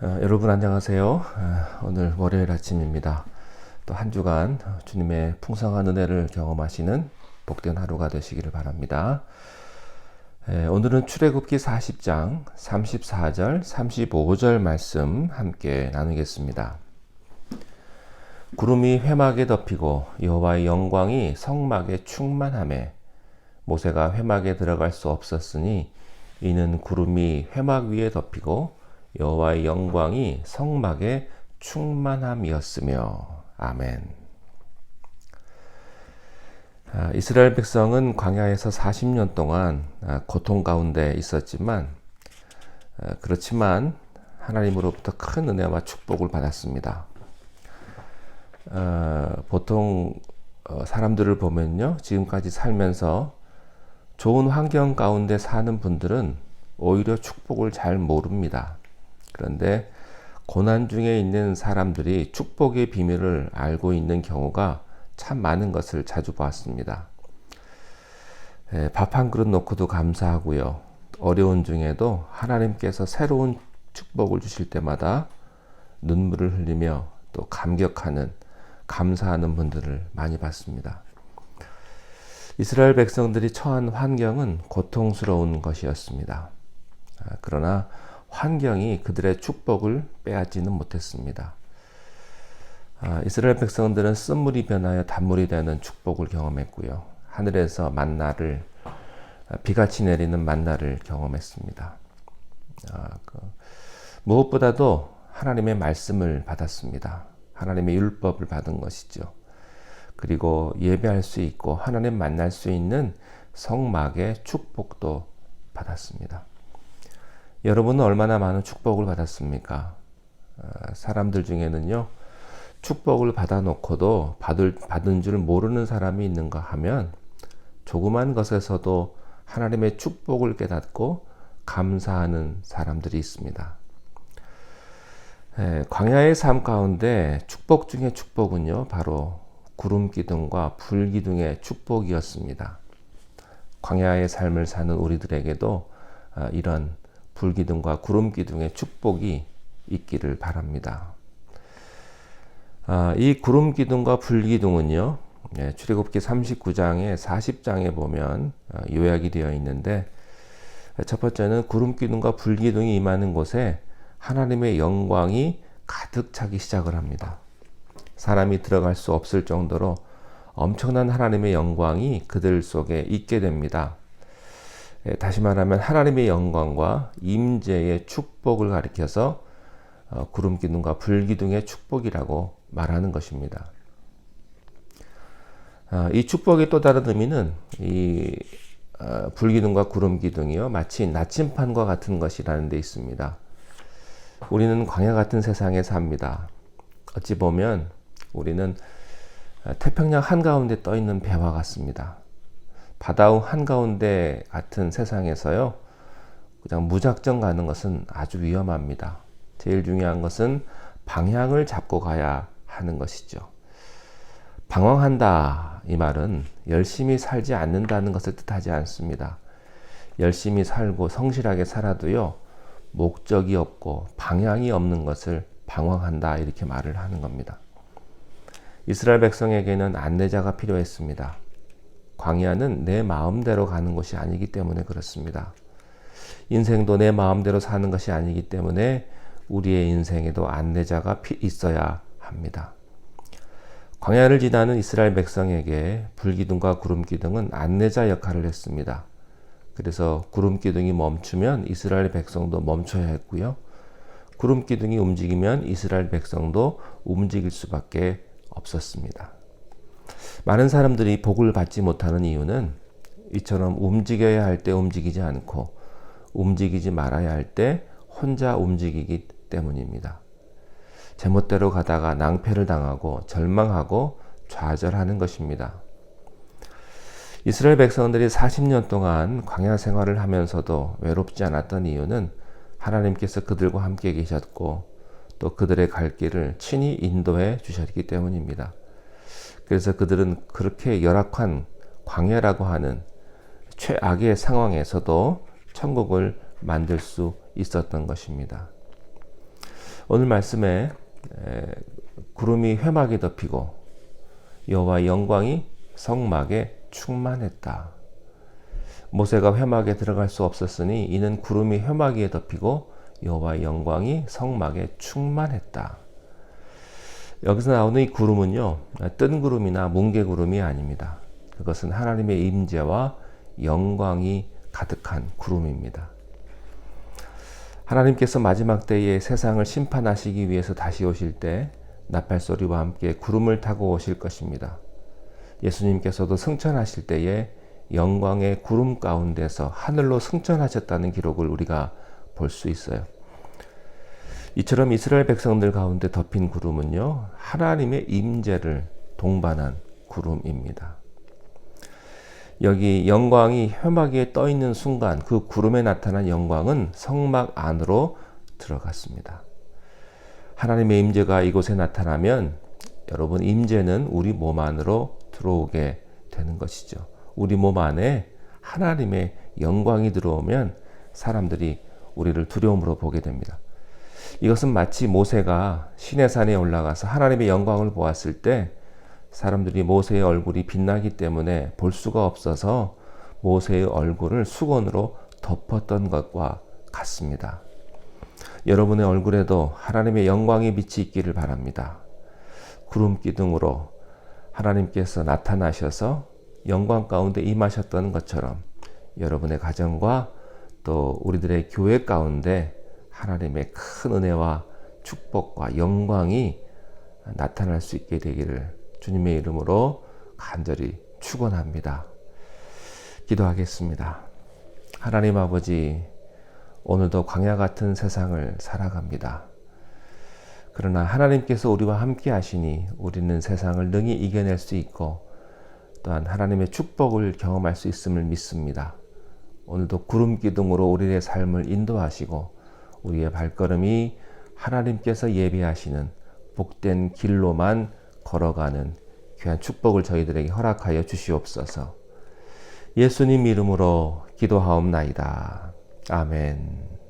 여러분 안녕하세요. 오늘 월요일 아침입니다. 또 한 주간 주님의 풍성한 은혜를 경험하시는 복된 하루가 되시기를 바랍니다. 오늘은 출애굽기 40장 34절 35절 말씀 함께 나누겠습니다. 구름이 회막에 덮이고 여호와의 영광이 성막에 충만하매 모세가 회막에 들어갈 수 없었으니 이는 구름이 회막 위에 덮이고 여호와의 영광이 성막에 충만함이었으며. 아멘. 이스라엘 백성은 광야에서 40년 동안 고통 가운데 있었지만 그렇지만 하나님으로부터 큰 은혜와 축복을 받았습니다. 보통 사람들을 보면요, 지금까지 살면서 좋은 환경 가운데 사는 분들은 오히려 축복을 잘 모릅니다. 그런데 고난 중에 있는 사람들이 축복의 비밀을 알고 있는 경우가 참 많은 것을 자주 보았습니다. 밥 한 그릇 놓고도 감사하고요. 어려운 중에도 하나님께서 새로운 축복을 주실 때마다 눈물을 흘리며 또 감격하는, 감사하는 분들을 많이 봤습니다. 이스라엘 백성들이 처한 환경은 고통스러운 것이었습니다. 그러나 환경이 그들의 축복을 빼앗지는 못했습니다. 이스라엘 백성들은 쓴물이 변하여 단물이 되는 축복을 경험했고요. 하늘에서 만나를, 비같이 내리는 만나를 경험했습니다. 무엇보다도 하나님의 말씀을 받았습니다. 하나님의 율법을 받은 것이죠. 그리고 예배할 수 있고 하나님 만날 수 있는 성막의 축복도 받았습니다. 여러분은 얼마나 많은 축복을 받았습니까? 사람들 중에는요, 축복을 받아놓고도 받은 줄 모르는 사람이 있는가 하면 조그만 것에서도 하나님의 축복을 깨닫고 감사하는 사람들이 있습니다. 광야의 삶 가운데 축복 중에 축복은요, 바로 구름 기둥과 불 기둥의 축복이었습니다. 광야의 삶을 사는 우리들에게도 이런 불 기둥과 구름 기둥의 축복이 있기를 바랍니다. 이 구름 기둥과 불 기둥은요, 출애굽기 39장에 40장에 보면 요약이 되어 있는데, 첫 번째는 구름 기둥과 불 기둥이 임하는 곳에 하나님의 영광이 가득 차기 시작을 합니다. 사람이 들어갈 수 없을 정도로 엄청난 하나님의 영광이 그들 속에 있게 됩니다. 다시 말하면 하나님의 영광과 임재의 축복을 가리켜서 구름 기둥과 불 기둥의 축복이라고 말하는 것입니다. 이 축복의 또 다른 의미는 이 불 기둥과 구름 기둥이요, 마치 나침판과 같은 것이라는 데 있습니다. 우리는 광야 같은 세상에 삽니다. 어찌 보면 우리는 태평양 한가운데 떠 있는 배와 같습니다. 바다 한가운데 같은 세상에서요, 그냥 무작정 가는 것은 아주 위험합니다. 제일 중요한 것은 방향을 잡고 가야 하는 것이죠. 방황한다, 이 말은 열심히 살지 않는다는 것을 뜻하지 않습니다. 열심히 살고 성실하게 살아도요, 목적이 없고 방향이 없는 것을 방황한다, 이렇게 말을 하는 겁니다. 이스라엘 백성에게는 안내자가 필요했습니다. 광야는 내 마음대로 가는 곳이 아니기 때문에 그렇습니다. 인생도 내 마음대로 사는 것이 아니기 때문에 우리의 인생에도 안내자가 있어야 합니다. 광야를 지나는 이스라엘 백성에게 불기둥과 구름기둥은 안내자 역할을 했습니다. 그래서 구름기둥이 멈추면 이스라엘 백성도 멈춰야 했고요. 구름기둥이 움직이면 이스라엘 백성도 움직일 수밖에 없었습니다. 많은 사람들이 복을 받지 못하는 이유는 이처럼 움직여야 할 때 움직이지 않고 움직이지 말아야 할 때 혼자 움직이기 때문입니다. 제멋대로 가다가 낭패를 당하고 절망하고 좌절하는 것입니다. 이스라엘 백성들이 40년 동안 광야 생활을 하면서도 외롭지 않았던 이유는 하나님께서 그들과 함께 계셨고 또 그들의 갈 길을 친히 인도해 주셨기 때문입니다. 그래서 그들은 그렇게 열악한 광야라고 하는 최악의 상황에서도 천국을 만들 수 있었던 것입니다. 오늘 말씀에 구름이 회막에 덮이고 여호와의 영광이 성막에 충만했다. 모세가 회막에 들어갈 수 없었으니 이는 구름이 회막 위에 덮이고 여호와의 영광이 성막에 충만했다. 여기서 나오는 이 구름은요, 뜬 구름이나 뭉게 구름이 아닙니다. 그것은 하나님의 임재와 영광이 가득한 구름입니다. 하나님께서 마지막 때에 세상을 심판하시기 위해서 다시 오실 때 나팔소리와 함께 구름을 타고 오실 것입니다. 예수님께서도 승천하실 때에 영광의 구름 가운데서 하늘로 승천하셨다는 기록을 우리가 볼 수 있어요. 이처럼 이스라엘 백성들 가운데 덮인 구름은요, 하나님의 임재를 동반한 구름입니다. 여기 영광이 회막 위에 떠 있는 순간 그 구름에 나타난 영광은 성막 안으로 들어갔습니다. 하나님의 임재가 이곳에 나타나면 여러분, 임재는 우리 몸 안으로 들어오게 되는 것이죠. 우리 몸 안에 하나님의 영광이 들어오면 사람들이 우리를 두려움으로 보게 됩니다. 이것은 마치 모세가 시내산에 올라가서 하나님의 영광을 보았을 때 사람들이 모세의 얼굴이 빛나기 때문에 볼 수가 없어서 모세의 얼굴을 수건으로 덮었던 것과 같습니다. 여러분의 얼굴에도 하나님의 영광의 빛이 있기를 바랍니다. 구름 기둥으로 하나님께서 나타나셔서 영광 가운데 임하셨던 것처럼 여러분의 가정과 또 우리들의 교회 가운데 하나님의 큰 은혜와 축복과 영광이 나타날 수 있게 되기를 주님의 이름으로 간절히 축원합니다. 기도하겠습니다. 하나님 아버지, 오늘도 광야 같은 세상을 살아갑니다. 그러나 하나님께서 우리와 함께 하시니 우리는 세상을 능히 이겨낼 수 있고 또한 하나님의 축복을 경험할 수 있음을 믿습니다. 오늘도 구름 기둥으로 우리의 삶을 인도하시고 우리의 발걸음이 하나님께서 예비하시는 복된 길로만 걸어가는 귀한 축복을 저희들에게 허락하여 주시옵소서. 예수님 이름으로 기도하옵나이다. 아멘.